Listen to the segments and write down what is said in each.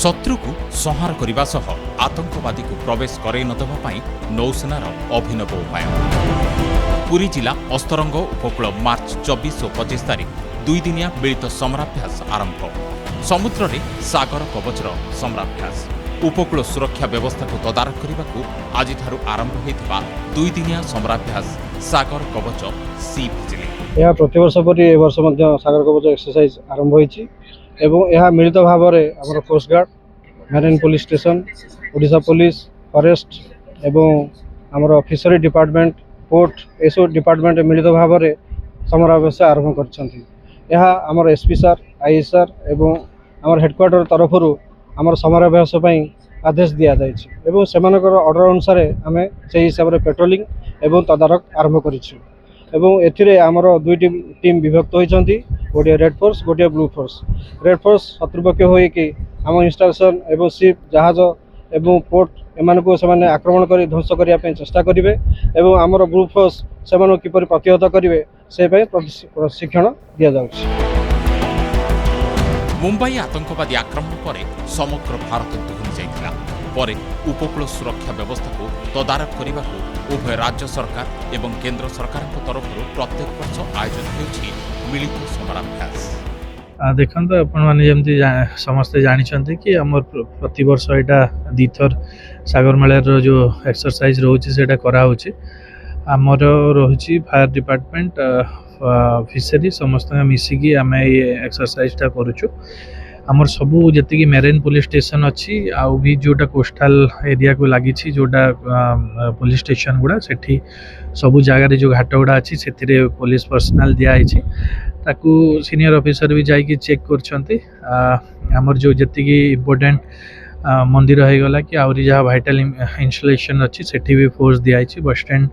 शत्रु को संहार करने सह आतंकवादी को प्रवेश कराई नदेवा पाई नौसेनार अभिनव उपाय। पुरी जिला अस्तरंग उपकूल मार्च 24 और 25 तारिख 2 दिनिया मिलित समराभ्यास आरंभ। समुद्र रे सागर कवचर समराभ्यास। उपकूल सुरक्षा व्यवस्था को तदारख करने आज आरंभ होता 2 दिनिया समराभ्यास सागर कवच सी भिजिल। यह प्रतिवर्ष परि ए वर्ष सागर कवच एक्सरसाइज आरंभ होईछि एवं यह मिलित भाव में आमर coast guard, marine police station, Odisha police, forest एवं आमर फिशरी डिपार्टमेंट, पोर्ट एसो डिपार्टमेंट मिलित भाव में समराभ्यास आरंभ कर आमर एसपी सर, आईएसआर एवं आमर हेडक्वार्टर तरफ आमर समराभ्यास आदेश दि जाए से ऑर्डर अनुसार आम से हिसाब से पेट्रोलिंग एवं तदारख आरंभ कर आमर 2 टीम विभक्त होती गोटे रेड फोर्स गोटे ब्लू फोर्स। रेड फोर्स शत्रुपक्ष होइकि आम इंस्टॉलेशन एवं शिप जहाज एवं पोर्ट एमान को से आक्रमण कर ध्वंस करने चेष्टा करेंगे एवं आमर ब्लू फोर्स से किपर प्रतिहत करेंगे से प्रशिक्षण दि जाउछि। मुंबई आतंकवादी आक्रमण पर समग्र भारत दोहरी जाइथिला पर उपकूल सुरक्षा व्यवस्था को तदारख करने उभय राज्य सरकार एवं केंद्र सरकार तरफ प्रत्येक वर्ष आयोजन होछि मिलित समराभ्यास। देखो आपमती समस्ते जानते कि आम प्रति वर्ष यहाँ 2 थर सागर मेलार जो एक्सरसाइज रोचे से कराऊँच आमर रोचे फायर डिपार्टमेंट फिशरी समस्त मिसिकी आम ये एक्सरसाइजटा करुचु। आमर सबू जी मेरीन पुलिस स्टेशन अच्छी आउ भी जोटा कोस्टाल एरिया को लगी जोटा पुलिस स्टेशन गुड़ा से सबू जगार जो घाट गुड़ा अच्छी से पुलिस पर्सनाल दिखाई ताकू सीनियर ऑफिसर भी जाइए चेक कर जो जी इम्पोर्टेंट मंदिर हो गला कि आहरी जहाँ भाइटाल इंस्टॉलेशन अच्छी से भी फोर्स दिखाई बस स्टैंड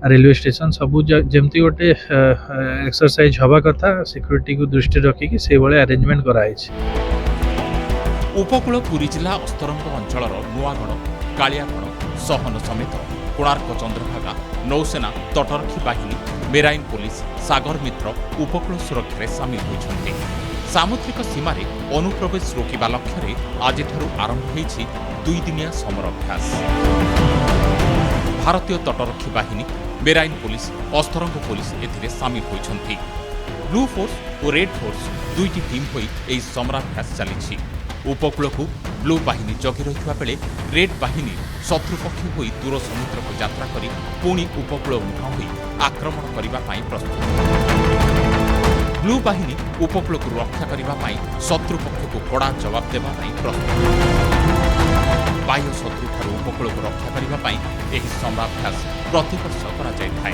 रेलवे स्टेशन सबू जमती गोटे एक्सरसाइज हवा कथा सिक्योरिटी को दृष्टि रखिकी से भाया अरेंजमेंट कराई। उपकूल पुरी जिला अस्तरंग अंचल नुआगढ़, कालियागढ़, सहन समेत कोणार्क, चंद्रभागा नौसेना, तटरक्षी बाहिनी, मेराइन पुलिस, सागर मित्र उपकूल सुरक्षा सामिल होइछन्ति। सामुद्रिक सीमार अनुप्रवेश रोकवा लक्ष्य आज आरंभ होइछि 2 दिनिया समराभ्यास। भारतीय तटरक्षी बाहिनी, मेराइन पुलिस, अस्तरंग पुलिस एथिरे सामिल होइछन्ति। ब्लू फोर्स और रेड फोर्स 2टी टीम होई एही समराभ्यास चलिछि। उपकूल को ब्लू बाहिनी जगी रहिଥିବା बेले रेड बाहिनी शत्रुपक्ष होई दूर समुद्र को यात्रा करी पुणी उपकूल मुहां होई आक्रमण करिबा पाई प्रस्तुत। ब्लू बाहिनी उपकूल को रक्षा करिबा पाई शत्रुपक्ष को कड़ा जवाब देबा पाई प्रस्तुत। बाह्य शत्रु ठारू उपकूल को रक्षा करने पाई एही समराभ्यास प्रतिवर्ष करा जायथाय।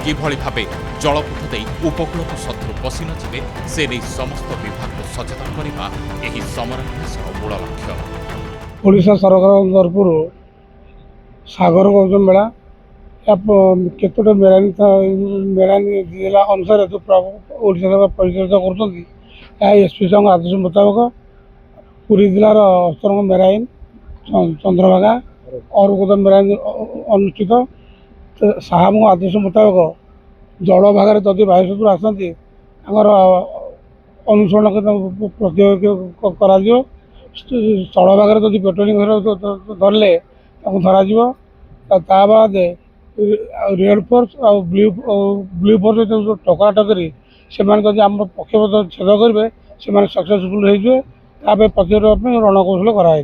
किभଳି भावे जलपथ दे उपकूल को शत्रु पशि न जिवे से नहीं समस्त विभाग को सचेतन करने एही समराभ्यास मूल लक्ष्य। ओडिशा सरकार तरफ सागर कवच मेला केतोटे मेराइन जिला अनुसार जो ओडिशा सरकार परिचालित कर एसपी आदेश मुताबक पुरी जिलार अस्तरंग मेराइन, चंद्रभागा और गोदा मेराइन अनुष्ठित साहब आदेश मुताबक जल भाग जदि वायुशत्रु आसती अनुसरण कर स्थल भाग जदि पेट्रोलिंग धरले धर बाद रेड फोर्स और ब्लू फोर्स टकराटकरी से आम पक्षपथ छेद करेंगे से सक्सेसफुल हो प्रतिरोध रणकौशल कराई।